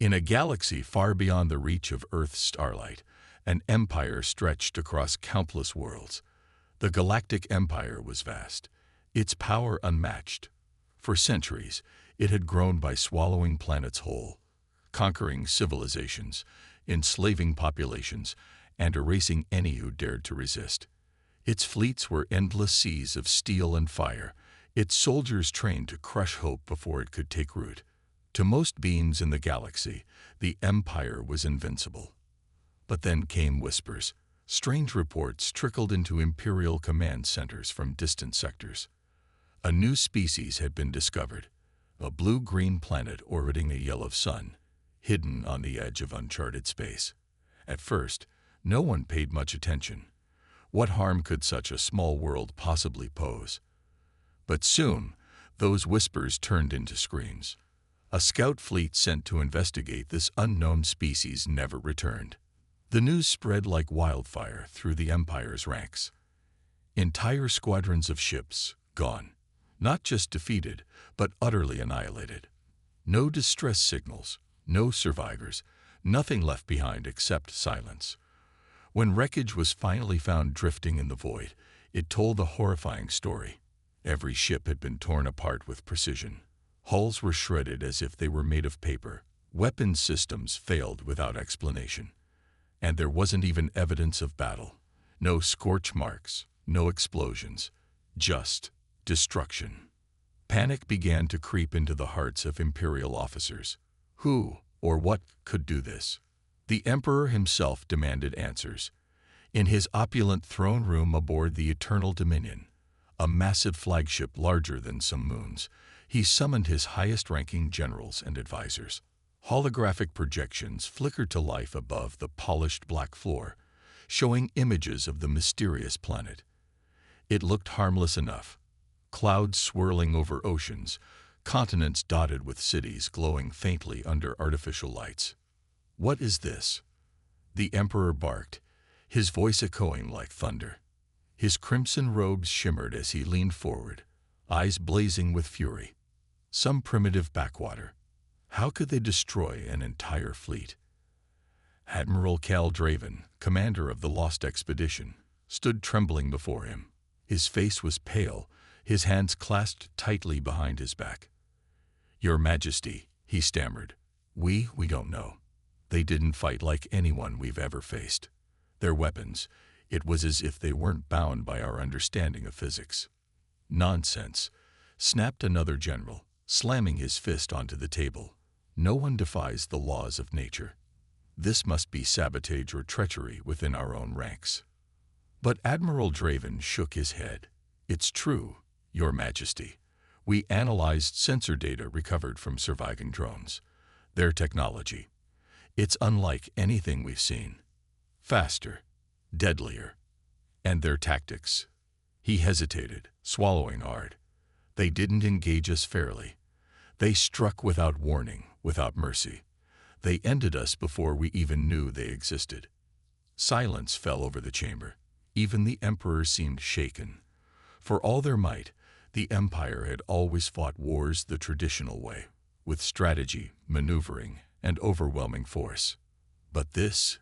In a galaxy far beyond the reach of Earth's starlight, an empire stretched across countless worlds. The Galactic Empire was vast, its power unmatched. For centuries, it had grown by swallowing planets whole, conquering civilizations, enslaving populations, and erasing any who dared to resist. Its fleets were endless seas of steel and fire, its soldiers trained to crush hope before it could take root. To most beings in the galaxy, the Empire was invincible. But then came whispers. Strange reports trickled into Imperial command centers from distant sectors. A new species had been discovered, a blue-green planet orbiting a yellow sun, hidden on the edge of uncharted space. At first, no one paid much attention. What harm could such a small world possibly pose? But soon, those whispers turned into screams. A scout fleet sent to investigate this unknown species never returned. The news spread like wildfire through the Empire's ranks. Entire squadrons of ships gone, not just defeated, but utterly annihilated. No distress signals, no survivors, nothing left behind except silence. When wreckage was finally found drifting in the void, it told a horrifying story. Every ship had been torn apart with precision. Hulls were shredded as if they were made of paper. Weapon systems failed without explanation. And there wasn't even evidence of battle. No scorch marks, no explosions, just destruction. Panic began to creep into the hearts of Imperial officers. Who or what could do this? The Emperor himself demanded answers. In his opulent throne room aboard the Eternal Dominion, a massive flagship larger than some moons, he summoned his highest-ranking generals and advisors. Holographic projections flickered to life above the polished black floor, showing images of the mysterious planet. It looked harmless enough. Clouds swirling over oceans, continents dotted with cities glowing faintly under artificial lights. "What is this?" the Emperor barked, his voice echoing like thunder. His crimson robes shimmered as he leaned forward, eyes blazing with fury. Some primitive backwater. How could they destroy an entire fleet? Admiral Cal Draven, commander of the Lost Expedition, stood trembling before him. His face was pale, his hands clasped tightly behind his back. "Your Majesty," he stammered, we don't know. They didn't fight like anyone we've ever faced. Their weapons, it was as if they weren't bound by our understanding of physics." "Nonsense," snapped another general, slamming his fist onto the table. "No one defies the laws of nature. This must be sabotage or treachery within our own ranks." But Admiral Draven shook his head. "It's true, Your Majesty. We analyzed sensor data recovered from surviving drones. Their technology. It's unlike anything we've seen. Faster, deadlier. And their tactics." He hesitated, swallowing hard. "They didn't engage us fairly. They struck without warning, without mercy. They ended us before we even knew they existed." Silence fell over the chamber. Even the Emperor seemed shaken. For all their might, the Empire had always fought wars the traditional way, with strategy, maneuvering, and overwhelming force. But this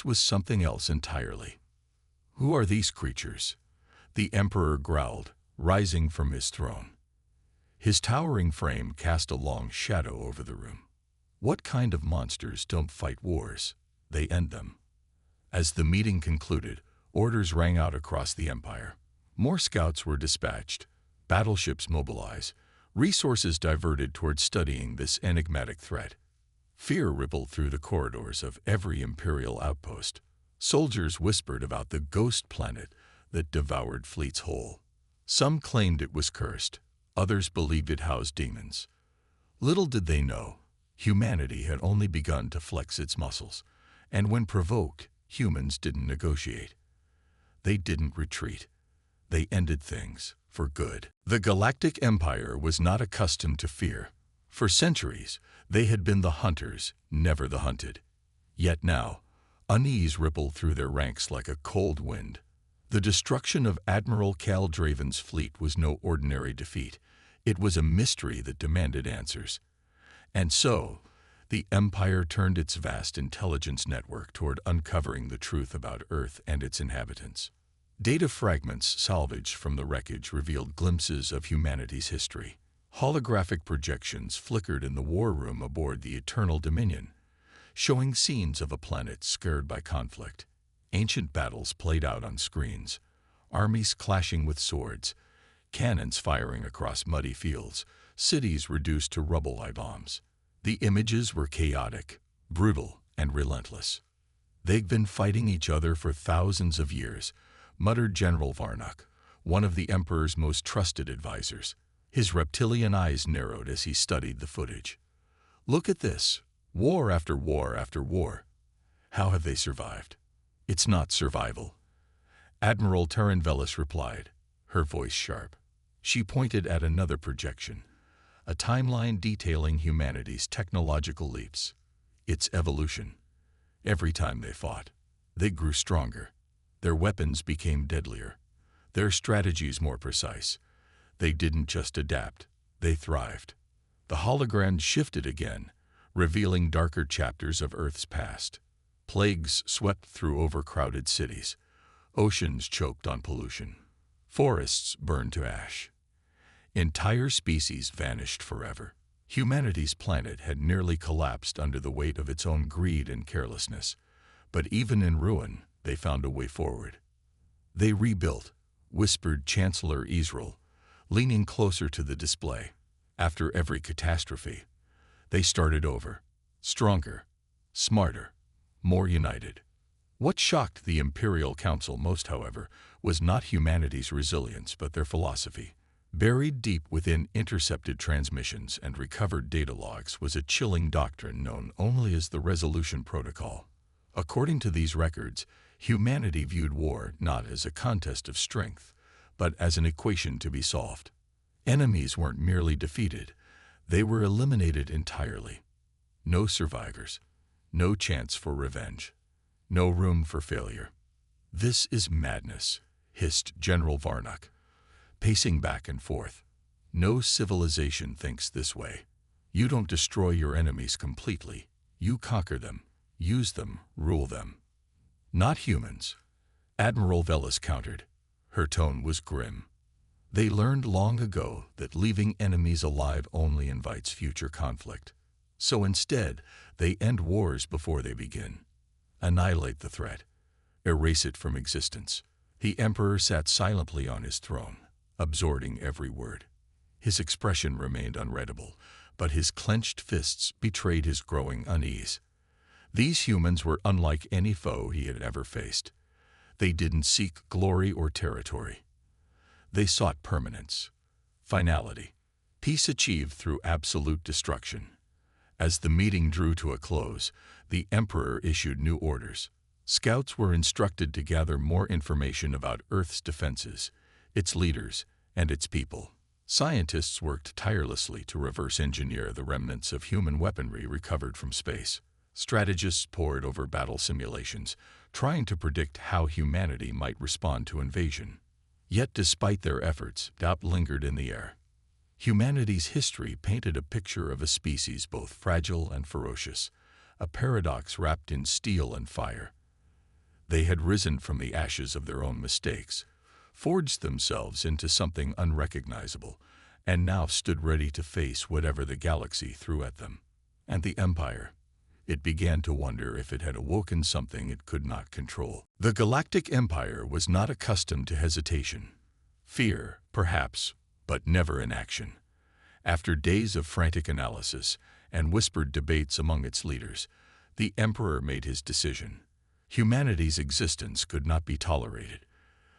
was something else entirely. "Who are these creatures?" the Emperor growled, rising from his throne. His towering frame cast a long shadow over the room. "What kind of monsters don't fight wars? They end them." As the meeting concluded, orders rang out across the Empire. More scouts were dispatched, battleships mobilized, resources diverted toward studying this enigmatic threat. Fear rippled through the corridors of every Imperial outpost. Soldiers whispered about the ghost planet that devoured fleets whole. Some claimed it was cursed, others believed it housed demons. Little did they know, humanity had only begun to flex its muscles, and when provoked, humans didn't negotiate. They didn't retreat. They ended things for good. The Galactic Empire was not accustomed to fear. For centuries, they had been the hunters, never the hunted. Yet now, unease rippled through their ranks like a cold wind. The destruction of Admiral Cal Draven's fleet was no ordinary defeat. It was a mystery that demanded answers. And so, The Empire turned its vast intelligence network toward uncovering the truth about Earth and its inhabitants. Data fragments salvaged from the wreckage revealed glimpses of humanity's history. Holographic projections flickered in the war room aboard the Eternal Dominion, showing scenes of a planet scarred by conflict. Ancient battles played out on screens, armies clashing with swords, cannons firing across muddy fields, cities reduced to rubble by bombs. The images were chaotic, brutal, and relentless. "They've been fighting each other for thousands of years," muttered General Varnock, one of the Emperor's most trusted advisors. His reptilian eyes narrowed as he studied the footage. "Look at this. War after war after war. How have they survived?" "It's not survival," Admiral Taranvelis replied, her voice sharp. She pointed at another projection, a timeline detailing humanity's technological leaps. "It's evolution. Every time they fought, they grew stronger. Their weapons became deadlier, their strategies more precise. They didn't just adapt, they thrived." The hologram shifted again, revealing darker chapters of Earth's past. Plagues swept through overcrowded cities. Oceans choked on pollution. Forests burned to ash. Entire species vanished forever. Humanity's planet had nearly collapsed under the weight of its own greed and carelessness. But even in ruin, they found a way forward. "They rebuilt," whispered Chancellor Israel, leaning closer to the display. "After every catastrophe, they started over, stronger, smarter, more united." What shocked the Imperial Council most, however, was not humanity's resilience but their philosophy. Buried deep within intercepted transmissions and recovered data logs was a chilling doctrine known only as the Resolution Protocol. According to these records, humanity viewed war not as a contest of strength, but as an equation to be solved. Enemies weren't merely defeated, they were eliminated entirely. No survivors, no chance for revenge, no room for failure. "This is madness," hissed General Varnock, pacing back and forth. "No civilization thinks this way. You don't destroy your enemies completely. You conquer them, use them, rule them." "Not humans," Admiral Velis countered. Her tone was grim. "They learned long ago that leaving enemies alive only invites future conflict. So instead, they end wars before they begin. Annihilate the threat. Erase it from existence." The Emperor sat silently on his throne, absorbing every word. His expression remained unreadable, but his clenched fists betrayed his growing unease. These humans were unlike any foe he had ever faced. They didn't seek glory or territory. They sought permanence, finality, peace achieved through absolute destruction. As the meeting drew to a close, the Emperor issued new orders. Scouts were instructed to gather more information about Earth's defenses, its leaders, and its people. Scientists worked tirelessly to reverse engineer the remnants of human weaponry recovered from space. Strategists pored over battle simulations, trying to predict how humanity might respond to invasion. Yet despite their efforts, doubt lingered in the air. Humanity's history painted a picture of a species both fragile and ferocious, a paradox wrapped in steel and fire. They had risen from the ashes of their own mistakes, forged themselves into something unrecognizable, and now stood ready to face whatever the galaxy threw at them. And the Empire, it began to wonder if it had awoken something it could not control. The Galactic Empire was not accustomed to hesitation. Fear, perhaps, but never inaction. After days of frantic analysis and whispered debates among its leaders, the Emperor made his decision. Humanity's existence could not be tolerated.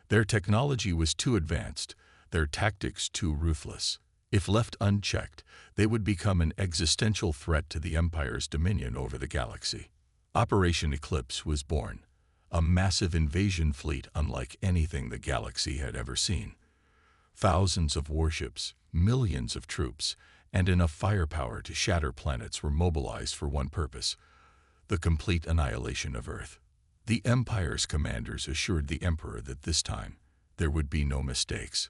Their technology was too advanced, their tactics too ruthless. If left unchecked, they would become an existential threat to the Empire's dominion over the galaxy. Operation Eclipse was born, a massive invasion fleet unlike anything the galaxy had ever seen. Thousands of warships, millions of troops, and enough firepower to shatter planets were mobilized for one purpose: the complete annihilation of Earth. The Empire's commanders assured the Emperor that this time there would be no mistakes,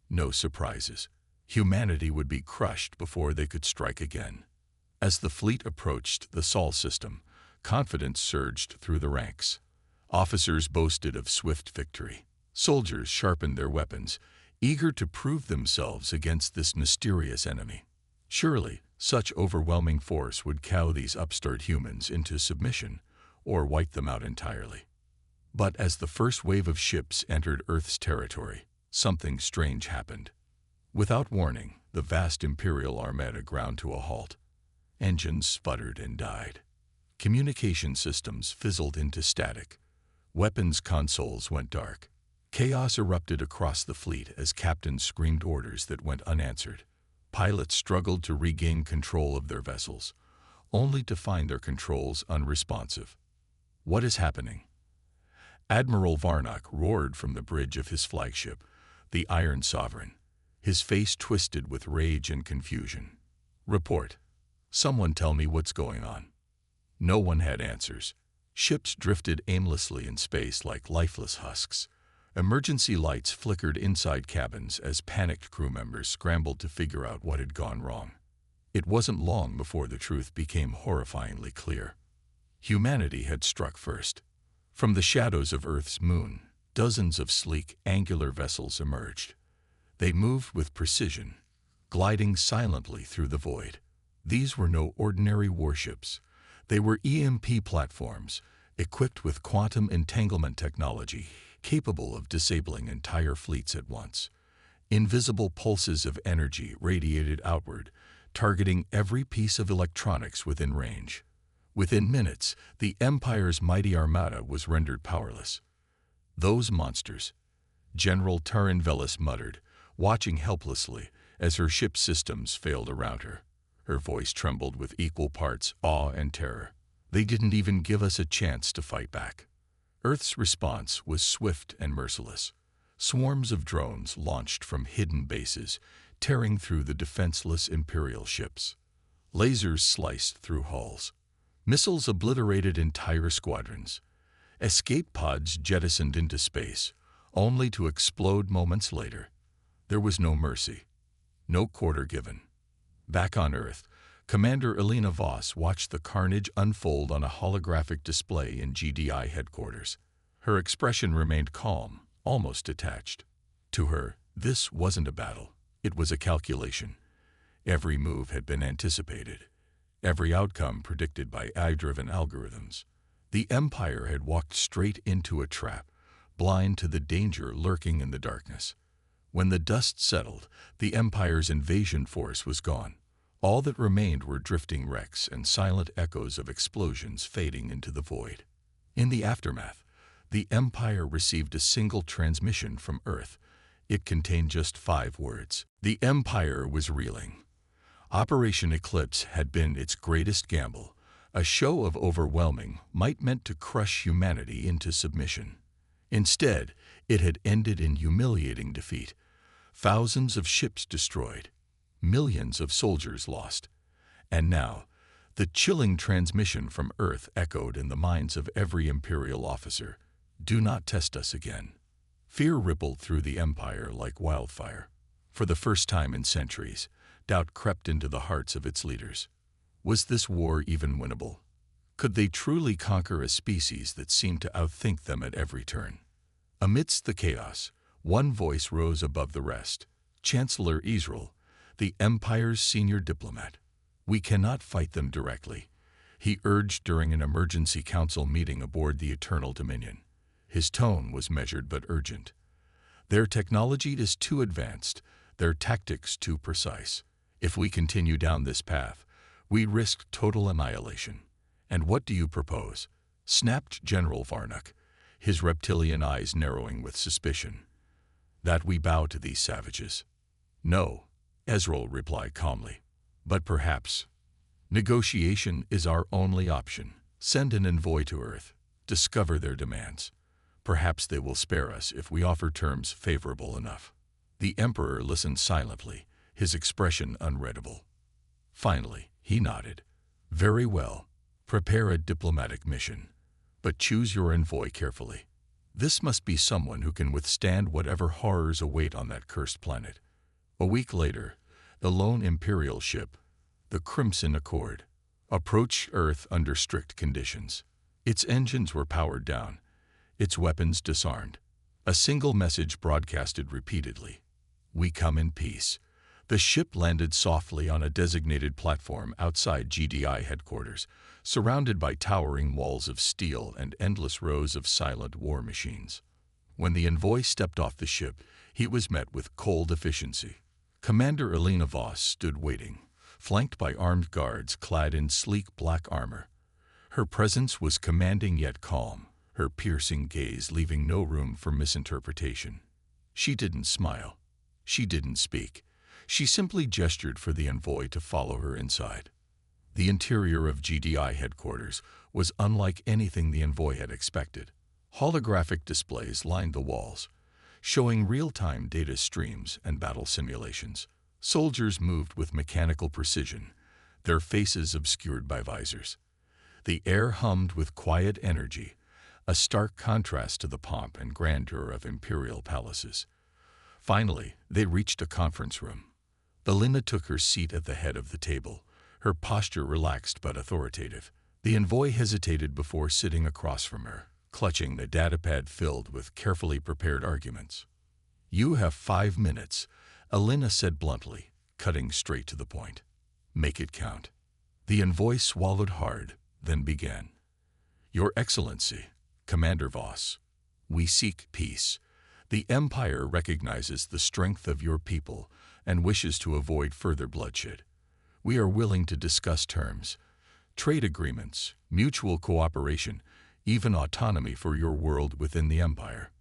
no surprises. Humanity would be crushed before they could strike again. As the fleet approached the Sol system, confidence surged through the ranks. Officers boasted of swift victory. Soldiers sharpened their weapons, eager to prove themselves against this mysterious enemy. Surely, such overwhelming force would cow these upstart humans into submission or wipe them out entirely. But as the first wave of ships entered Earth's territory, something strange happened. Without warning, the vast Imperial armada ground to a halt. Engines sputtered and died. Communication systems fizzled into static. Weapons consoles went dark. Chaos erupted across the fleet as captains screamed orders that went unanswered. Pilots struggled to regain control of their vessels, only to find their controls unresponsive. What is happening? Admiral Varnock roared from the bridge of his flagship, the Iron Sovereign, his face twisted with rage and confusion. Report. Someone tell me what's going on. No one had answers. Ships drifted aimlessly in space like lifeless husks. Emergency lights flickered inside cabins as panicked crew members scrambled to figure out what had gone wrong. It wasn't long before the truth became horrifyingly clear. Humanity had struck first. From the shadows of Earth's moon, dozens of sleek, angular vessels emerged. They moved with precision, gliding silently through the void. These were no ordinary warships. They were EMP platforms, equipped with quantum entanglement technology, capable of disabling entire fleets at once. Invisible pulses of energy radiated outward, targeting every piece of electronics within range. Within minutes, the Empire's mighty armada was rendered powerless. Those monsters, General Taran Velis muttered, watching helplessly as her ship's systems failed around her. Her voice trembled with equal parts awe and terror. They didn't even give us a chance to fight back. Earth's response was swift and merciless. Swarms of drones launched from hidden bases, tearing through the defenseless Imperial ships. Lasers sliced through hulls. Missiles obliterated entire squadrons. Escape pods jettisoned into space, only to explode moments later. There was no mercy, no quarter given. Back on Earth, Commander Elena Voss watched the carnage unfold on a holographic display in GDI headquarters. Her expression remained calm, almost detached. To her, this wasn't a battle. It was a calculation. Every move had been anticipated. Every outcome predicted by AI-driven algorithms. The Empire had walked straight into a trap, blind to the danger lurking in the darkness. When the dust settled, the Empire's invasion force was gone. All that remained were drifting wrecks and silent echoes of explosions fading into the void. In the aftermath, the Empire received a single transmission from Earth. It contained just 5 words. The Empire was reeling. Operation Eclipse had been its greatest gamble, a show of overwhelming might meant to crush humanity into submission. Instead, it had ended in humiliating defeat. Thousands of ships destroyed. Millions of soldiers lost. And now, the chilling transmission from Earth echoed in the minds of every Imperial officer. Do not test us again. Fear rippled through the Empire like wildfire. For the first time in centuries, doubt crept into the hearts of its leaders. Was this war even winnable? Could they truly conquer a species that seemed to outthink them at every turn? Amidst the chaos, one voice rose above the rest. Chancellor Israel, the Empire's senior diplomat. We cannot fight them directly, he urged during an emergency council meeting aboard the Eternal Dominion. His tone was measured but urgent. Their technology is too advanced, their tactics too precise. If we continue down this path, we risk total annihilation. And what do you propose? Snapped General Varnock, his reptilian eyes narrowing with suspicion. That we bow to these savages. No, Ezreal replied calmly. But perhaps. Negotiation is our only option. Send an envoy to Earth. Discover their demands. Perhaps they will spare us if we offer terms favorable enough. The Emperor listened silently, his expression unreadable. Finally, he nodded. Very well. Prepare a diplomatic mission. But choose your envoy carefully. This must be someone who can withstand whatever horrors await on that cursed planet. A week later, the lone Imperial ship, the Crimson Accord, Approach Earth under strict conditions. Its engines were powered down, its weapons disarmed. A single message broadcasted repeatedly. We come in peace. The ship landed softly on a designated platform outside GDI headquarters, surrounded by towering walls of steel and endless rows of silent war machines. When the envoy stepped off the ship, he was met with cold efficiency. Commander Elena Voss stood waiting, flanked by armed guards clad in sleek black armor. Her presence was commanding yet calm, her piercing gaze leaving no room for misinterpretation. She didn't smile. She didn't speak. She simply gestured for the envoy to follow her inside. The interior of GDI headquarters was unlike anything the envoy had expected. Holographic displays lined the walls, showing real-time data streams and battle simulations. Soldiers moved with mechanical precision, their faces obscured by visors. The air hummed with quiet energy, a stark contrast to the pomp and grandeur of imperial palaces. Finally, they reached a conference room. Elena took her seat at the head of the table, her posture relaxed but authoritative. The envoy hesitated before sitting across from her, clutching the datapad filled with carefully prepared arguments. "You have 5 minutes," Elena said bluntly, cutting straight to the point. "Make it count." The envoy swallowed hard, then began. "Your Excellency, Commander Voss, we seek peace. The Empire recognizes the strength of your people and wishes to avoid further bloodshed. We are willing to discuss terms, trade agreements, mutual cooperation, even autonomy for your world within the Empire."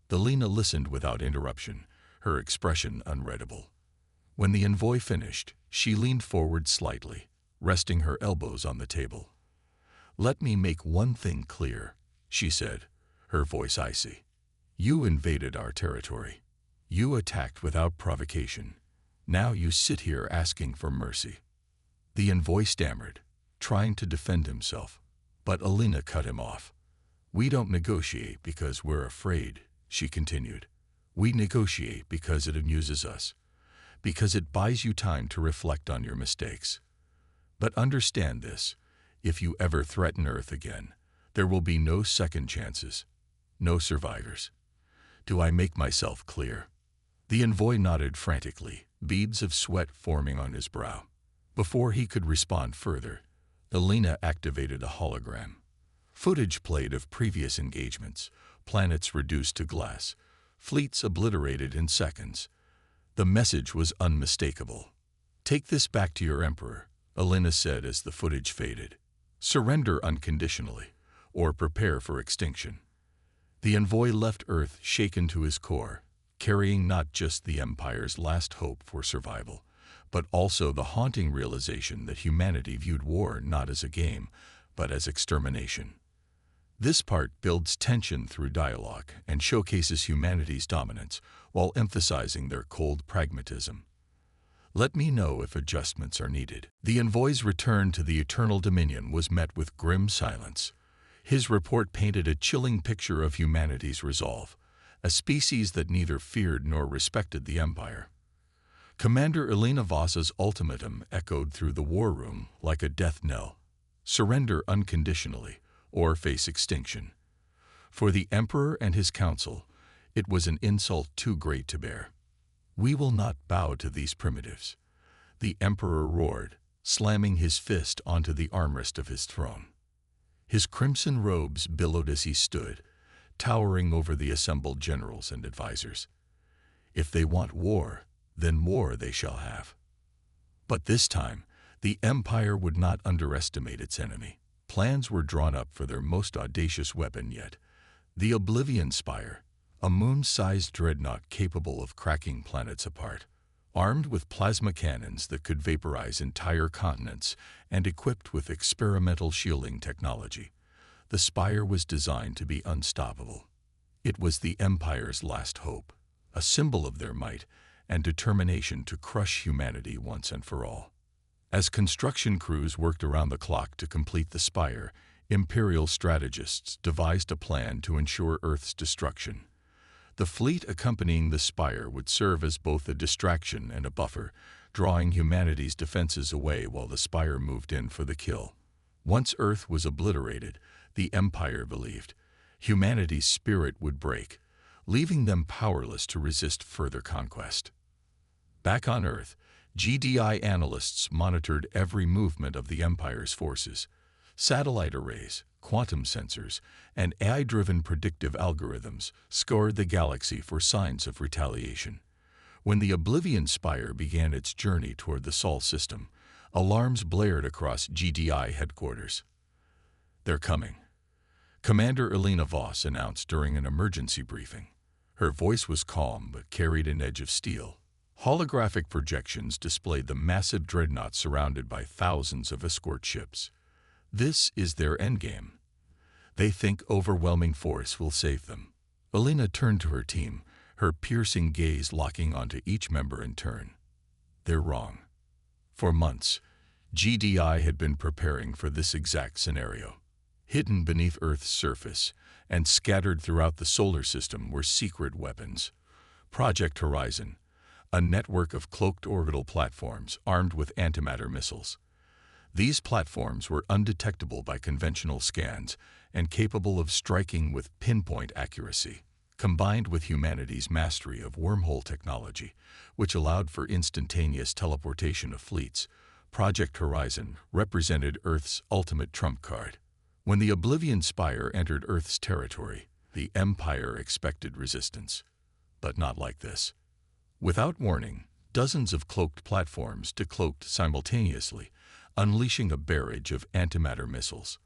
Elena listened without interruption, her expression unreadable. When the envoy finished, she leaned forward slightly, resting her elbows on the table. "Let me make one thing clear," she said, her voice icy. "You invaded our territory. You attacked without provocation. Now you sit here asking for mercy." The envoy stammered, trying to defend himself, but Elena cut him off. "We don't negotiate because we're afraid," she continued. "We negotiate because it amuses us, because it buys you time to reflect on your mistakes. But understand this, if you ever threaten Earth again, there will be no second chances, no survivors. Do I make myself clear?" The envoy nodded frantically, beads of sweat forming on his brow. Before he could respond further, Elena activated a hologram. Footage played of previous engagements, planets reduced to glass, fleets obliterated in seconds. The message was unmistakable. "Take this back to your emperor," Elena said as the footage faded. "Surrender unconditionally, or prepare for extinction." The envoy left Earth shaken to his core, carrying not just the Empire's last hope for survival, but also the haunting realization that humanity viewed war not as a game, but as extermination. This part builds tension through dialogue and showcases humanity's dominance while emphasizing their cold pragmatism. "Let me know if adjustments are needed." The envoy's return to the Eternal Dominion was met with grim silence. His report painted a chilling picture of humanity's resolve, a species that neither feared nor respected the Empire. Commander Elena Voss's ultimatum echoed through the war room like a death knell: surrender unconditionally, or face extinction. For the Emperor and his council, it was an insult too great to bear. "We will not bow to these primitives," the Emperor roared, slamming his fist onto the armrest of his throne. His crimson robes billowed as he stood, towering over the assembled generals and advisors. "If they want war, then war they shall have." But this time, the Empire would not underestimate its enemy. Plans were drawn up for their most audacious weapon yet, the Oblivion Spire, a moon-sized dreadnought capable of cracking planets apart. Armed with plasma cannons that could vaporize entire continents and equipped with experimental shielding technology, the Spire was designed to be unstoppable. It was the Empire's last hope, a symbol of their might and determination to crush humanity once and for all. As construction crews worked around the clock to complete the Spire, Imperial strategists devised a plan to ensure Earth's destruction. The fleet accompanying the Spire would serve as both a distraction and a buffer, drawing humanity's defenses away while the Spire moved in for the kill. Once Earth was obliterated, the Empire believed, humanity's spirit would break, leaving them powerless to resist further conquest. Back on Earth, GDI analysts monitored every movement of the Empire's forces. Satellite arrays, quantum sensors, and AI-driven predictive algorithms scoured the galaxy for signs of retaliation. When the Oblivion Spire began its journey toward the Sol system, alarms blared across GDI headquarters. "They're coming," Commander Elena Voss announced during an emergency briefing. Her voice was calm but carried an edge of steel. Holographic projections displayed the massive dreadnought surrounded by thousands of escort ships. This is their endgame. They think overwhelming force will save them. Elena turned to her team, her piercing gaze locking onto each member in turn. They're wrong. For months, GDI had been preparing for this exact scenario. Hidden beneath Earth's surface and scattered throughout the solar system were secret weapons. Project Horizon, a network of cloaked orbital platforms armed with antimatter missiles. These platforms were undetectable by conventional scans and capable of striking with pinpoint accuracy. Combined with humanity's mastery of wormhole technology, which allowed for instantaneous teleportation of fleets, Project Horizon represented Earth's ultimate trump card. When the Oblivion Spire entered Earth's territory, the Empire expected resistance. But not like this. Without warning, dozens of cloaked platforms decloaked simultaneously, unleashing a barrage of antimatter missiles.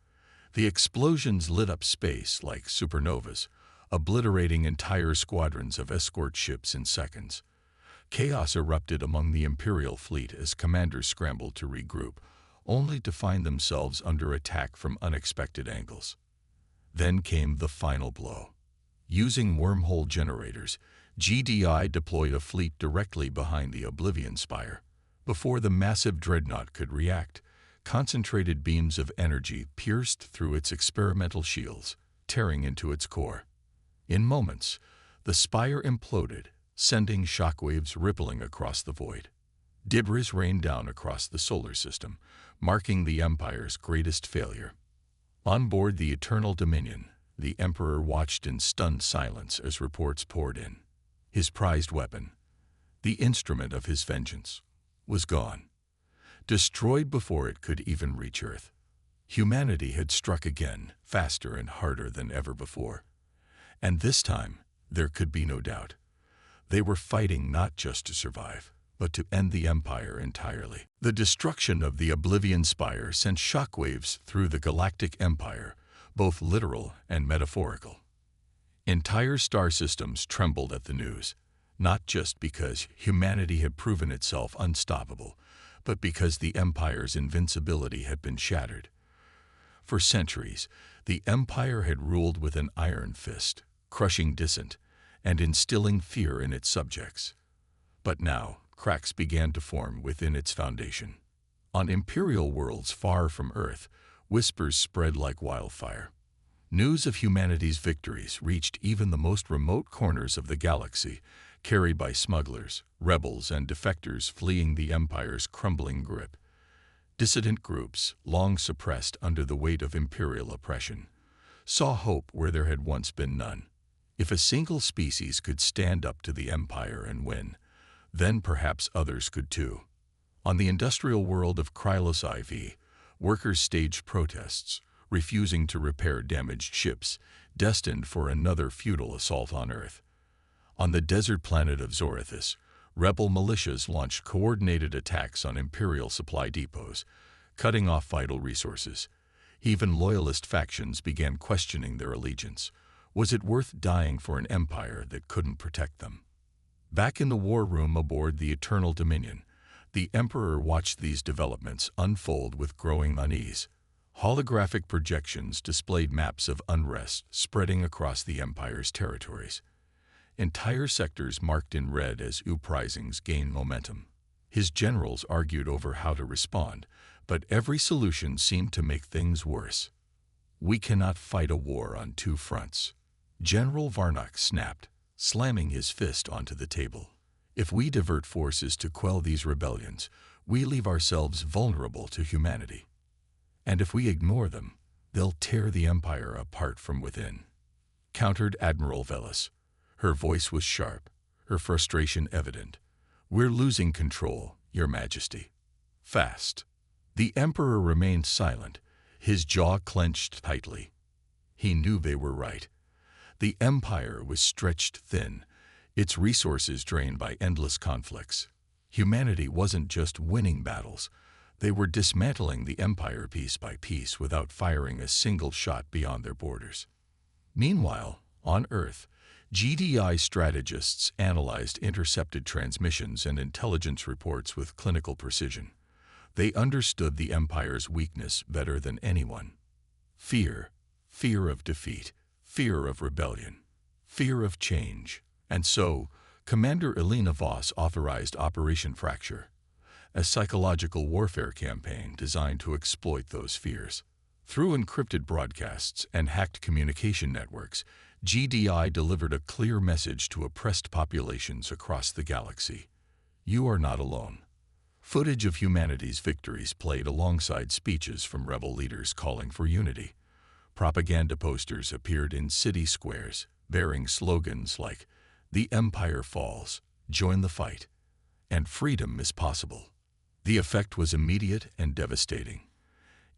The explosions lit up space like supernovas, obliterating entire squadrons of escort ships in seconds. Chaos erupted among the Imperial fleet as commanders scrambled to regroup, only to find themselves under attack from unexpected angles. Then came the final blow. Using wormhole generators, GDI deployed a fleet directly behind the Oblivion Spire. Before the massive dreadnought could react, concentrated beams of energy pierced through its experimental shields, tearing into its core. In moments, the spire imploded, sending shockwaves rippling across the void. Debris rained down across the solar system, marking the Empire's greatest failure. On board the Eternal Dominion, the Emperor watched in stunned silence as reports poured in. His prized weapon, the instrument of his vengeance, was gone, destroyed before it could even reach Earth. Humanity had struck again, faster and harder than ever before. And this time, there could be no doubt. They were fighting not just to survive, but to end the Empire entirely. The destruction of the Oblivion Spire sent shockwaves through the Galactic Empire, both literal and metaphorical. Entire star systems trembled at the news, not just because humanity had proven itself unstoppable, but because the Empire's invincibility had been shattered. For centuries, the Empire had ruled with an iron fist, crushing dissent and instilling fear in its subjects. But now, cracks began to form within its foundation. On imperial worlds far from Earth, whispers spread like wildfire. News of humanity's victories reached even the most remote corners of the galaxy, carried by smugglers, rebels, and defectors fleeing the Empire's crumbling grip. Dissident groups, long suppressed under the weight of imperial oppression, saw hope where there had once been none. If a single species could stand up to the Empire and win, then perhaps others could too. On the industrial world of Sci-Fi, workers staged protests, refusing to repair damaged ships, destined for another futile assault on Earth. On the desert planet of Zorithus, rebel militias launched coordinated attacks on Imperial supply depots, cutting off vital resources. Even loyalist factions began questioning their allegiance. Was it worth dying for an empire that couldn't protect them? Back in the war room aboard the Eternal Dominion, the Emperor watched these developments unfold with growing unease. Holographic projections displayed maps of unrest spreading across the Empire's territories. Entire sectors marked in red as uprisings gained momentum. His generals argued over how to respond, but every solution seemed to make things worse. "We cannot fight a war on two fronts," General Varnock snapped, slamming his fist onto the table. If we divert forces to quell these rebellions, we leave ourselves vulnerable to humanity. And if we ignore them, they'll tear the Empire apart from within," countered Admiral Velis. Her voice was sharp, her frustration evident. "We're losing control, Your Majesty." Fast. The Emperor remained silent, his jaw clenched tightly. He knew they were right. The Empire was stretched thin, its resources drained by endless conflicts. Humanity wasn't just winning battles, they were dismantling the Empire piece by piece without firing a single shot beyond their borders. Meanwhile, on Earth, GDI strategists analyzed intercepted transmissions and intelligence reports with clinical precision. They understood the Empire's weakness better than anyone. Fear, fear of defeat, fear of rebellion, fear of change. And so, Commander Elena Voss authorized Operation Fracture, a psychological warfare campaign designed to exploit those fears. Through encrypted broadcasts and hacked communication networks, GDI delivered a clear message to oppressed populations across the galaxy. You are not alone. Footage of humanity's victories played alongside speeches from rebel leaders calling for unity. Propaganda posters appeared in city squares, bearing slogans like, "The Empire falls, join the fight," and "Freedom is possible." The effect was immediate and devastating.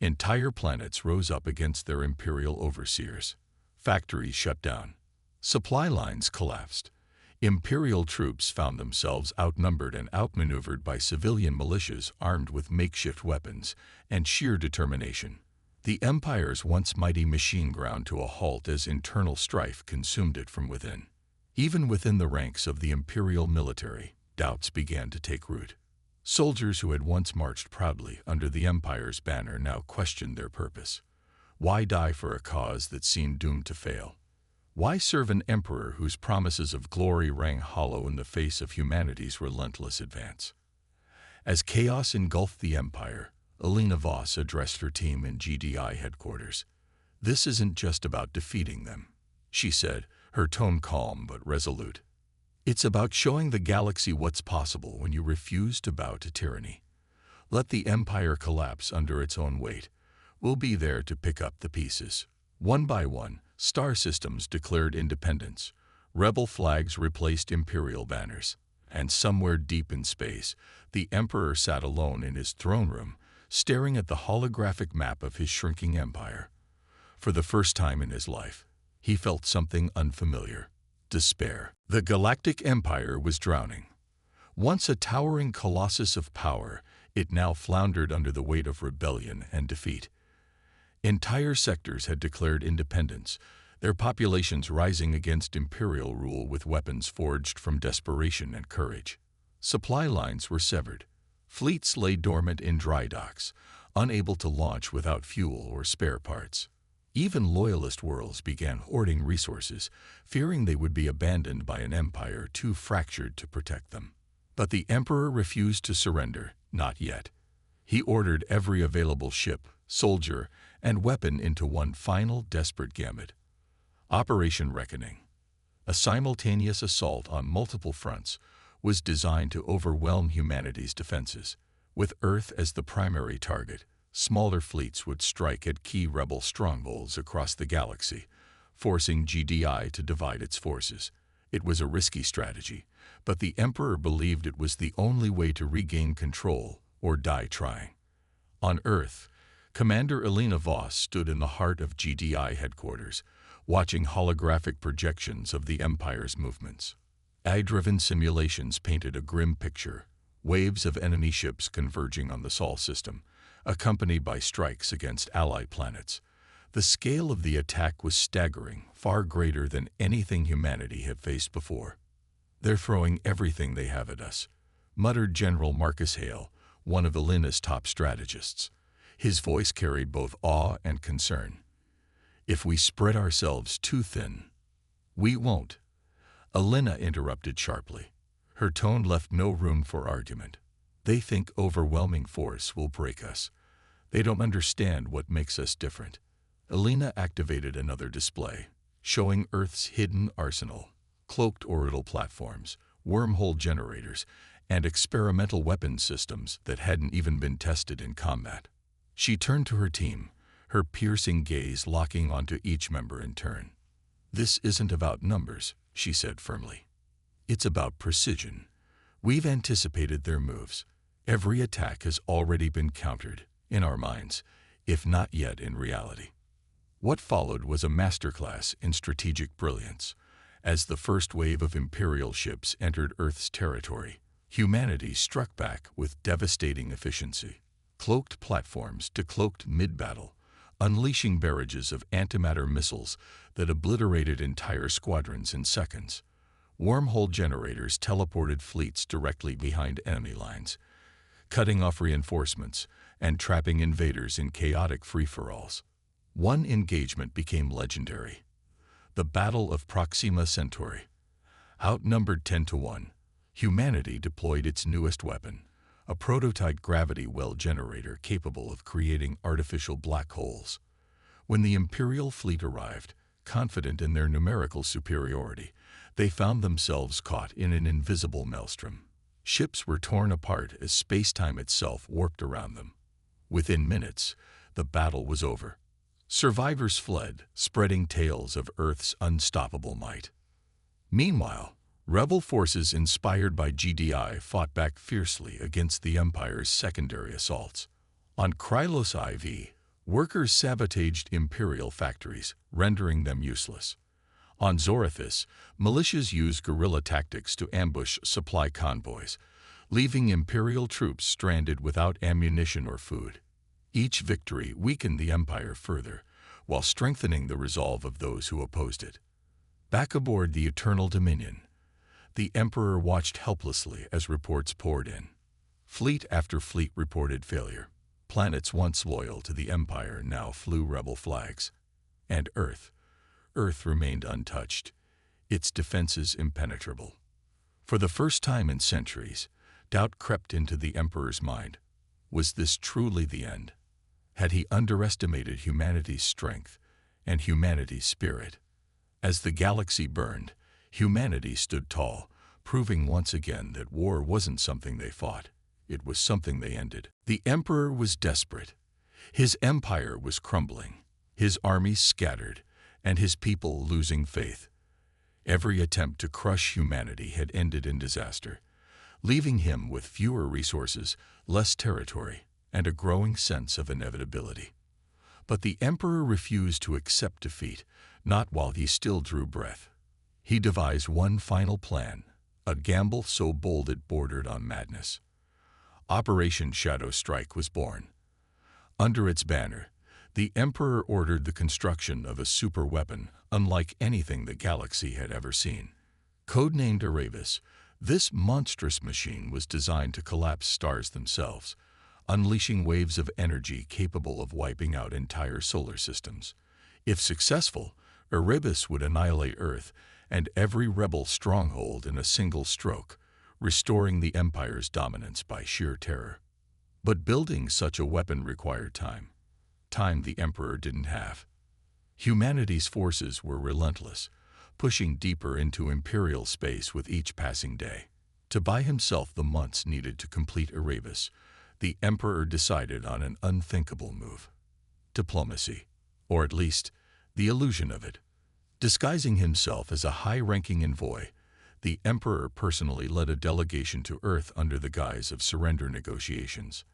Entire planets rose up against their imperial overseers. Factories shut down. Supply lines collapsed. Imperial troops found themselves outnumbered and outmaneuvered by civilian militias armed with makeshift weapons and sheer determination. The Empire's once mighty machine ground to a halt as internal strife consumed it from within. Even within the ranks of the Imperial military, doubts began to take root. Soldiers who had once marched proudly under the Empire's banner now questioned their purpose. Why die for a cause that seemed doomed to fail? Why serve an emperor whose promises of glory rang hollow in the face of humanity's relentless advance? As chaos engulfed the Empire, Elena Voss addressed her team in GDI headquarters. "This isn't just about defeating them," she said, her tone calm but resolute. "It's about showing the galaxy what's possible when you refuse to bow to tyranny. Let the Empire collapse under its own weight. We'll be there to pick up the pieces." One by one, star systems declared independence. Rebel flags replaced Imperial banners. And somewhere deep in space, the Emperor sat alone in his throne room, staring at the holographic map of his shrinking empire. For the first time in his life, he felt something unfamiliar: despair. The Galactic Empire was drowning. Once a towering colossus of power, it now floundered under the weight of rebellion and defeat. Entire sectors had declared independence, their populations rising against imperial rule with weapons forged from desperation and courage. Supply lines were severed. Fleets lay dormant in dry docks, unable to launch without fuel or spare parts. Even loyalist worlds began hoarding resources, fearing they would be abandoned by an empire too fractured to protect them. But the Emperor refused to surrender, not yet. He ordered every available ship, soldier, and weapon into one final desperate gambit: Operation Reckoning. A simultaneous assault on multiple fronts was designed to overwhelm humanity's defenses. With Earth as the primary target, smaller fleets would strike at key rebel strongholds across the galaxy, forcing GDI to divide its forces. It was a risky strategy, but the Emperor believed it was the only way to regain control or die trying. On Earth, Commander Elena Voss stood in the heart of GDI headquarters, watching holographic projections of the Empire's movements. AI-driven simulations painted a grim picture: waves of enemy ships converging on the Sol system, accompanied by strikes against allied planets. The scale of the attack was staggering, far greater than anything humanity had faced before. "They're throwing everything they have at us," muttered General Marcus Hale, one of Elena's top strategists. His voice carried both awe and concern. "If we spread ourselves too thin—" "We won't," Elena interrupted sharply. Her tone left no room for argument. "They think overwhelming force will break us. They don't understand what makes us different." Elena activated another display, showing Earth's hidden arsenal: cloaked orbital platforms, wormhole generators, and experimental weapons systems that hadn't even been tested in combat. She turned to her team, her piercing gaze locking onto each member in turn. "This isn't about numbers," she said firmly. "It's about precision. We've anticipated their moves. Every attack has already been countered, in our minds, if not yet in reality." What followed was a masterclass in strategic brilliance. As the first wave of Imperial ships entered Earth's territory, humanity struck back with devastating efficiency. Cloaked platforms decloaked mid-battle, unleashing barrages of antimatter missiles that obliterated entire squadrons in seconds. Wormhole generators teleported fleets directly behind enemy lines, cutting off reinforcements and trapping invaders in chaotic free-for-alls. One engagement became legendary: the Battle of Proxima Centauri. Outnumbered 10-1, humanity deployed its newest weapon, a prototype gravity well generator capable of creating artificial black holes. When the Imperial fleet arrived, confident in their numerical superiority, they found themselves caught in an invisible maelstrom. Ships were torn apart as space-time itself warped around them. Within minutes, the battle was over. Survivors fled, spreading tales of Earth's unstoppable might. Meanwhile, rebel forces inspired by GDI fought back fiercely against the Empire's secondary assaults. On Krylos IV, workers sabotaged Imperial factories, rendering them useless. On Zorathis, militias used guerrilla tactics to ambush supply convoys, leaving Imperial troops stranded without ammunition or food. Each victory weakened the Empire further, while strengthening the resolve of those who opposed it. Back aboard the Eternal Dominion, the Emperor watched helplessly as reports poured in. Fleet after fleet reported failure. Planets once loyal to the Empire now flew rebel flags. And Earth remained untouched, its defenses impenetrable. For the first time in centuries, doubt crept into the Emperor's mind. Was this truly the end? Had he underestimated humanity's strength and humanity's spirit? As the galaxy burned, humanity stood tall, proving once again that war wasn't something they fought. It was something they ended. The Emperor was desperate. His empire was crumbling, his armies scattered, and his people losing faith. Every attempt to crush humanity had ended in disaster, leaving him with fewer resources, less territory, and a growing sense of inevitability. But the Emperor refused to accept defeat, not while he still drew breath. He devised one final plan, a gamble so bold it bordered on madness. Operation Shadow Strike was born. Under its banner, the Emperor ordered the construction of a superweapon unlike anything the galaxy had ever seen. Codenamed Erebus, this monstrous machine was designed to collapse stars themselves, unleashing waves of energy capable of wiping out entire solar systems. If successful, Erebus would annihilate Earth and every rebel stronghold in a single stroke, restoring the Empire's dominance by sheer terror. But building such a weapon required time. Time the Emperor didn't have. Humanity's forces were relentless, pushing deeper into Imperial space with each passing day. To buy himself the months needed to complete Erebus, the Emperor decided on an unthinkable move: diplomacy, or at least the illusion of it. Disguising himself as a high-ranking envoy, the Emperor personally led a delegation to Earth under the guise of surrender negotiations.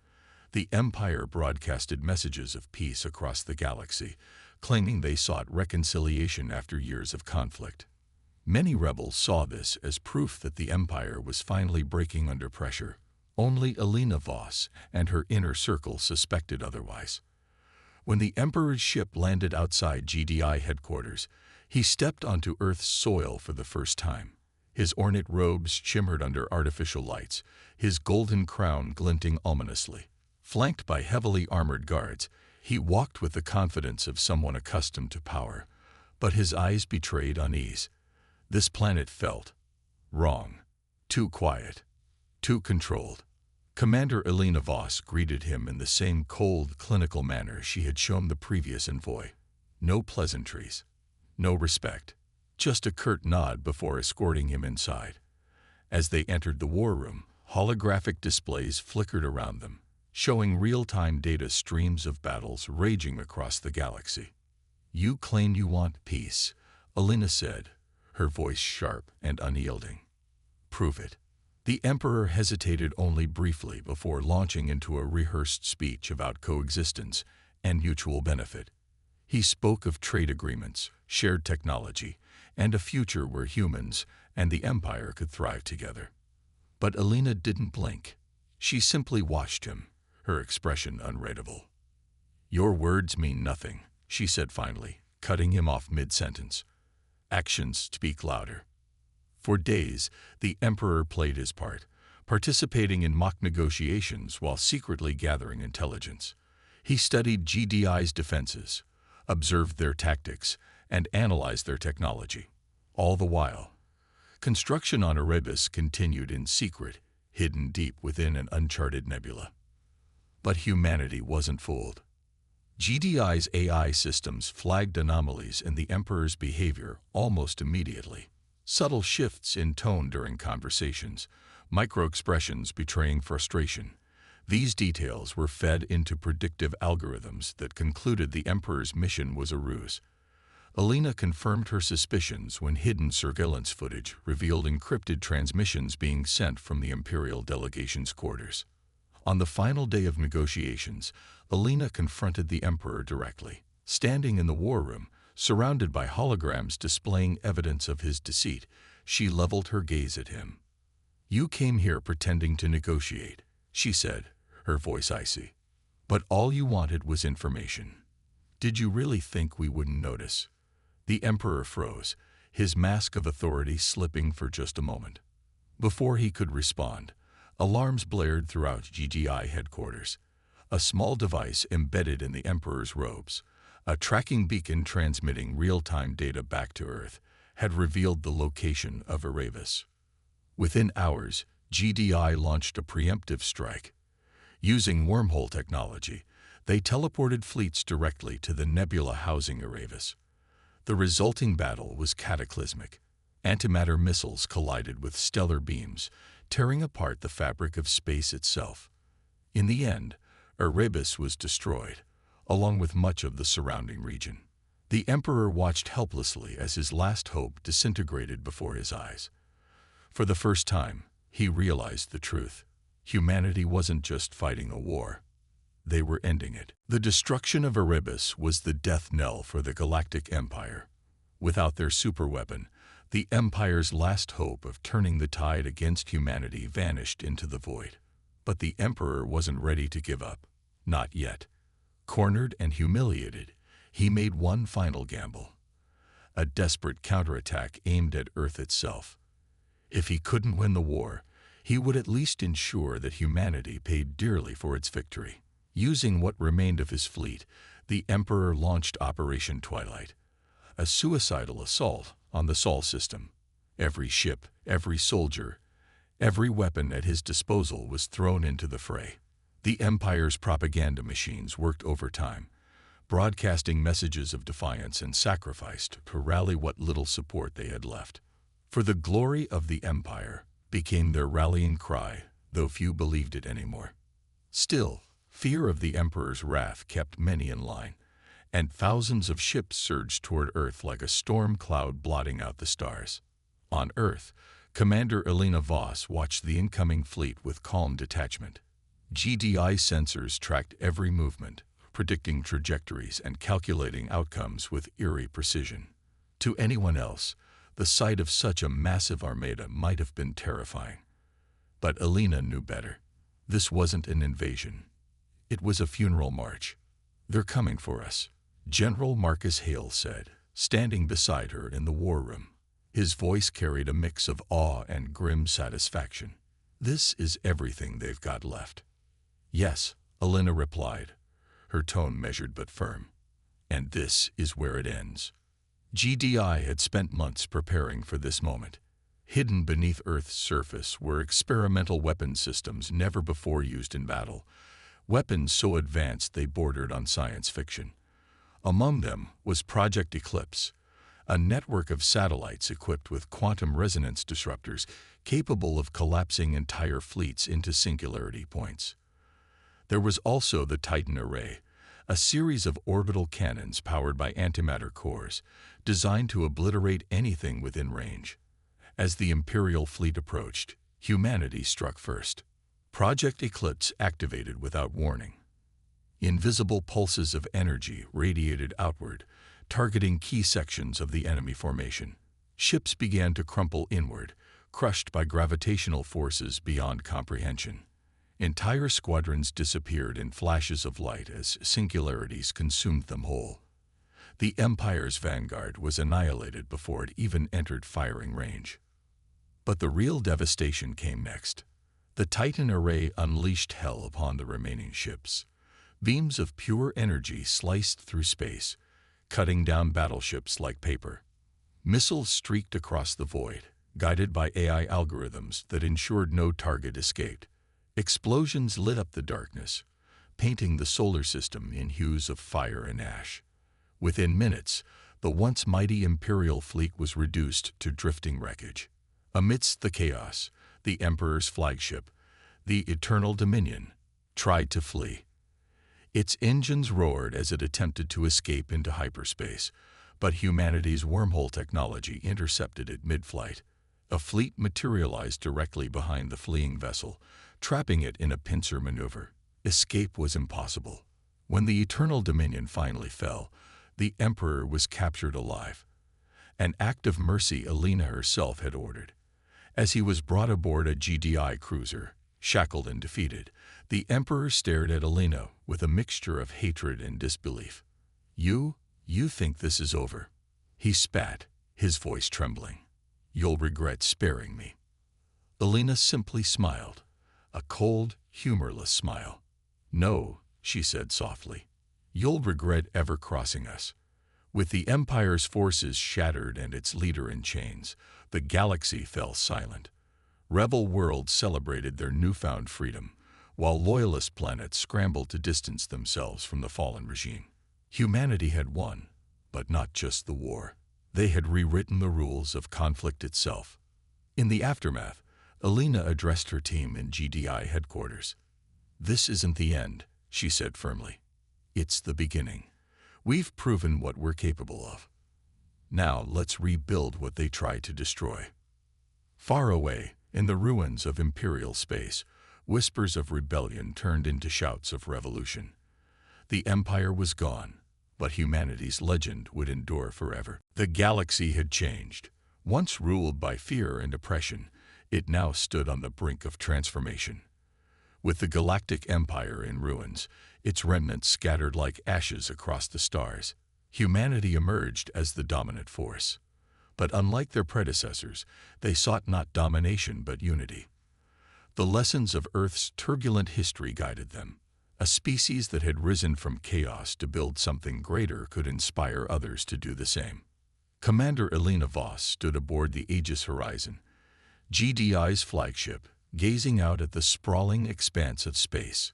The Empire broadcasted messages of peace across the galaxy, claiming they sought reconciliation after years of conflict. Many rebels saw this as proof that the Empire was finally breaking under pressure. Only Elena Voss and her inner circle suspected otherwise. When the Emperor's ship landed outside GDI headquarters, he stepped onto Earth's soil for the first time. His ornate robes shimmered under artificial lights, his golden crown glinting ominously. Flanked by heavily armored guards, he walked with the confidence of someone accustomed to power, but his eyes betrayed unease. This planet felt wrong, too quiet, too controlled. Commander Elena Voss greeted him in the same cold, clinical manner she had shown the previous envoy. No pleasantries, no respect, just a curt nod before escorting him inside. As they entered the war room, holographic displays flickered around them, showing real-time data streams of battles raging across the galaxy. "You claim you want peace," Alina said, her voice sharp and unyielding. "Prove it." The Emperor hesitated only briefly before launching into a rehearsed speech about coexistence and mutual benefit. He spoke of trade agreements, shared technology, and a future where humans and the Empire could thrive together. But Alina didn't blink. She simply watched him, her expression unreadable. "Your words mean nothing," she said finally, cutting him off mid-sentence. "Actions speak louder." For days, the Emperor played his part, participating in mock negotiations while secretly gathering intelligence. He studied GDI's defenses, observed their tactics, and analyzed their technology. All the while, construction on Erebus continued in secret, hidden deep within an uncharted nebula. But humanity wasn't fooled. GDI's AI systems flagged anomalies in the Emperor's behavior almost immediately. Subtle shifts in tone during conversations, micro-expressions betraying frustration. These details were fed into predictive algorithms that concluded the Emperor's mission was a ruse. Alina confirmed her suspicions when hidden surveillance footage revealed encrypted transmissions being sent from the Imperial delegation's quarters. On the final day of negotiations, Alina confronted the Emperor directly. Standing in the war room, surrounded by holograms displaying evidence of his deceit, she leveled her gaze at him. "You came here pretending to negotiate," she said, her voice icy. "But all you wanted was information. Did you really think we wouldn't notice?" The Emperor froze, his mask of authority slipping for just a moment. Before he could respond, alarms blared throughout GDI headquarters. A small device embedded in the Emperor's robes, a tracking beacon transmitting real-time data back to Earth, had revealed the location of Erebus. Within hours, GDI launched a preemptive strike. Using wormhole technology, they teleported fleets directly to the nebula housing Erebus. The resulting battle was cataclysmic. Antimatter missiles collided with stellar beams, tearing apart the fabric of space itself. In the end, Erebus was destroyed, along with much of the surrounding region. The Emperor watched helplessly as his last hope disintegrated before his eyes. For the first time, he realized the truth. Humanity wasn't just fighting a war. They were ending it. The destruction of Erebus was the death knell for the Galactic Empire. Without their superweapon, the Empire's last hope of turning the tide against humanity vanished into the void. But the Emperor wasn't ready to give up. Not yet. Cornered and humiliated, he made one final gamble. A desperate counterattack aimed at Earth itself. If he couldn't win the war, he would at least ensure that humanity paid dearly for its victory. Using what remained of his fleet, the Emperor launched Operation Twilight, a suicidal assault on the Sol system. Every ship, every soldier, every weapon at his disposal was thrown into the fray. The Empire's propaganda machines worked overtime, broadcasting messages of defiance and sacrifice to rally what little support they had left. "For the glory of the Empire" became their rallying cry, though few believed it anymore. Still, fear of the Emperor's wrath kept many in line, and thousands of ships surged toward Earth like a storm cloud blotting out the stars. On Earth, Commander Alina Voss watched the incoming fleet with calm detachment. GDI sensors tracked every movement, predicting trajectories and calculating outcomes with eerie precision. To anyone else, the sight of such a massive armada might have been terrifying. But Alina knew better. This wasn't an invasion. It was a funeral march. "They're coming for us," General Marcus Hale said, standing beside her in the war room. His voice carried a mix of awe and grim satisfaction. "This is everything they've got left." "Yes," Alina replied, her tone measured but firm. "And this is where it ends." GDI had spent months preparing for this moment. Hidden beneath Earth's surface were experimental weapon systems never before used in battle, weapons so advanced they bordered on science fiction. Among them was Project Eclipse, a network of satellites equipped with quantum resonance disruptors capable of collapsing entire fleets into singularity points. There was also the Titan Array, a series of orbital cannons powered by antimatter cores, designed to obliterate anything within range. As the Imperial fleet approached, humanity struck first. Project Eclipse activated without warning. Invisible pulses of energy radiated outward, targeting key sections of the enemy formation. Ships began to crumple inward, crushed by gravitational forces beyond comprehension. Entire squadrons disappeared in flashes of light as singularities consumed them whole. The Empire's vanguard was annihilated before it even entered firing range. But the real devastation came next. The Titan Array unleashed hell upon the remaining ships. Beams of pure energy sliced through space, cutting down battleships like paper. Missiles streaked across the void, guided by AI algorithms that ensured no target escaped. Explosions lit up the darkness, painting the solar system in hues of fire and ash. Within minutes, the once mighty Imperial fleet was reduced to drifting wreckage. Amidst the chaos, the Emperor's flagship, the Eternal Dominion, tried to flee. Its engines roared as it attempted to escape into hyperspace, but humanity's wormhole technology intercepted it mid-flight. A fleet materialized directly behind the fleeing vessel, trapping it in a pincer maneuver. Escape was impossible. When the Eternal Dominion finally fell, the Emperor was captured alive. An act of mercy Alina herself had ordered. As he was brought aboard a GDI cruiser, shackled and defeated, the Emperor stared at Alina with a mixture of hatred and disbelief. You think this is over?" He spat, his voice trembling. "You'll regret sparing me." Alina simply smiled, a cold, humorless smile. "No," she said softly. "You'll regret ever crossing us." With the Empire's forces shattered and its leader in chains, the galaxy fell silent. Rebel worlds celebrated their newfound freedom, while loyalist planets scrambled to distance themselves from the fallen regime. Humanity had won, but not just the war. They had rewritten the rules of conflict itself. In the aftermath, Alina addressed her team in GDI headquarters. "This isn't the end," she said firmly. "It's the beginning. We've proven what we're capable of. Now let's rebuild what they tried to destroy." Far away, in the ruins of Imperial space, whispers of rebellion turned into shouts of revolution. The Empire was gone, but humanity's legend would endure forever. The galaxy had changed. Once ruled by fear and oppression, it now stood on the brink of transformation. With the Galactic Empire in ruins, its remnants scattered like ashes across the stars, humanity emerged as the dominant force. But unlike their predecessors, they sought not domination but unity. The lessons of Earth's turbulent history guided them. A species that had risen from chaos to build something greater could inspire others to do the same. Commander Alina Voss stood aboard the Aegis Horizon, GDI's flagship, gazing out at the sprawling expanse of space.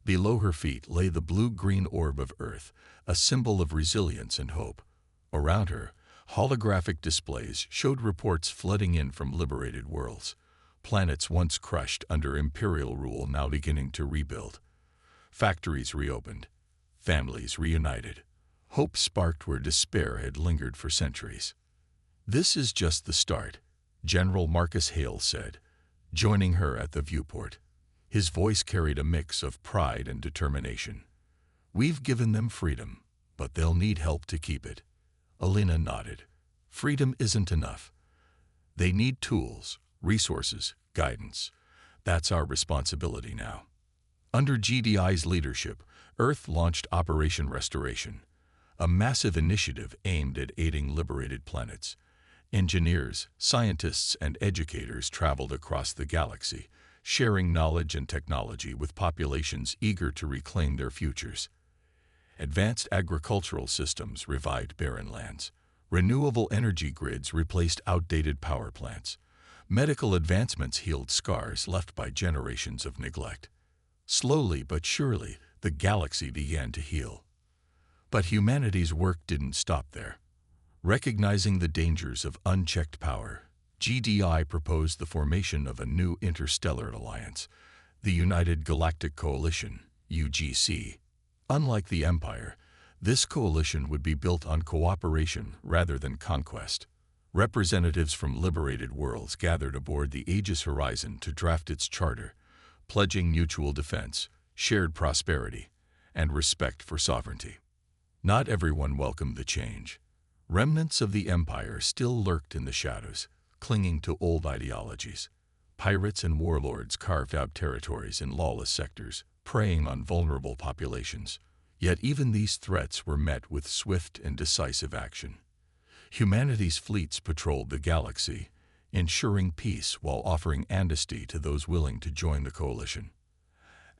Below her feet lay the blue-green orb of Earth, a symbol of resilience and hope. Around her, holographic displays showed reports flooding in from liberated worlds. Planets once crushed under Imperial rule now beginning to rebuild. Factories reopened. Families reunited. Hope sparked where despair had lingered for centuries. "This is just the start," General Marcus Hale said, joining her at the viewport. His voice carried a mix of pride and determination. "We've given them freedom, but they'll need help to keep it." Alina nodded. "Freedom isn't enough. They need tools, resources, guidance. That's our responsibility now." Under GDI's leadership, Earth launched Operation Restoration, a massive initiative aimed at aiding liberated planets. Engineers, scientists, and educators traveled across the galaxy, sharing knowledge and technology with populations eager to reclaim their futures. Advanced agricultural systems revived barren lands. Renewable energy grids replaced outdated power plants. Medical advancements healed scars left by generations of neglect. Slowly but surely, the galaxy began to heal. But humanity's work didn't stop there. Recognizing the dangers of unchecked power, GDI proposed the formation of a new interstellar alliance, the United Galactic Coalition, UGC. Unlike the Empire, this coalition would be built on cooperation rather than conquest. Representatives from liberated worlds gathered aboard the Aegis Horizon to draft its charter, pledging mutual defense, shared prosperity, and respect for sovereignty. Not everyone welcomed the change. Remnants of the Empire still lurked in the shadows, clinging to old ideologies. Pirates and warlords carved out territories in lawless sectors, preying on vulnerable populations. Yet even these threats were met with swift and decisive action. Humanity's fleets patrolled the galaxy, ensuring peace while offering amnesty to those willing to join the coalition.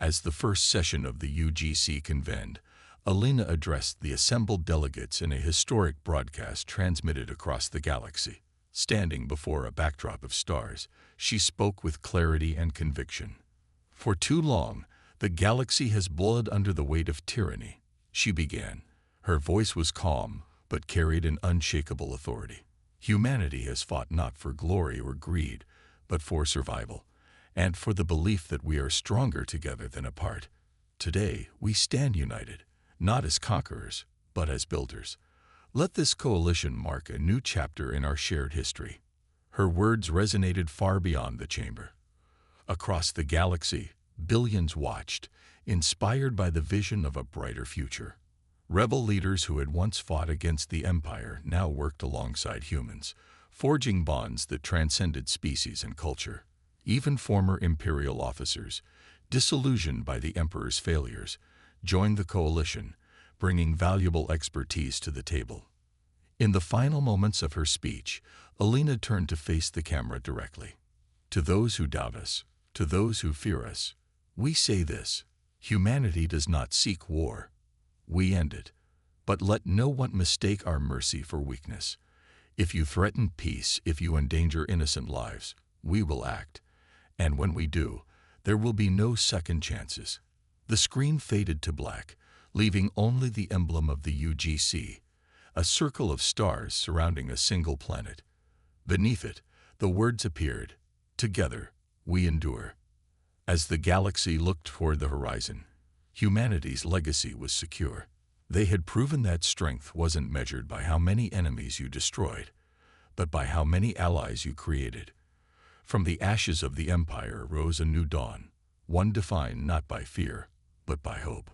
As the first session of the UGC convened, Alina addressed the assembled delegates in a historic broadcast transmitted across the galaxy. Standing before a backdrop of stars, she spoke with clarity and conviction. For too long, the galaxy has bled under the weight of tyranny, she began. Her voice was calm, but carried an unshakable authority. Humanity has fought not for glory or greed, but for survival, and for the belief that we are stronger together than apart. Today, we stand united, not as conquerors, but as builders. Let this coalition mark a new chapter in our shared history. Her words resonated far beyond the chamber. Across the galaxy, billions watched, inspired by the vision of a brighter future. Rebel leaders who had once fought against the Empire now worked alongside humans, forging bonds that transcended species and culture. Even former Imperial officers, disillusioned by the Emperor's failures, joined the coalition, bringing valuable expertise to the table. In the final moments of her speech, Alina turned to face the camera directly. To those who doubt us, to those who fear us, we say this: humanity does not seek war. We end it. But let no one mistake our mercy for weakness. If you threaten peace, if you endanger innocent lives, we will act. And when we do, there will be no second chances. The screen faded to black, leaving only the emblem of the UGC, a circle of stars surrounding a single planet. Beneath it, the words appeared: "Together, we endure." As the galaxy looked toward the horizon, humanity's legacy was secure. They had proven that strength wasn't measured by how many enemies you destroyed, but by how many allies you created. From the ashes of the Empire rose a new dawn, one defined not by fear, but by hope.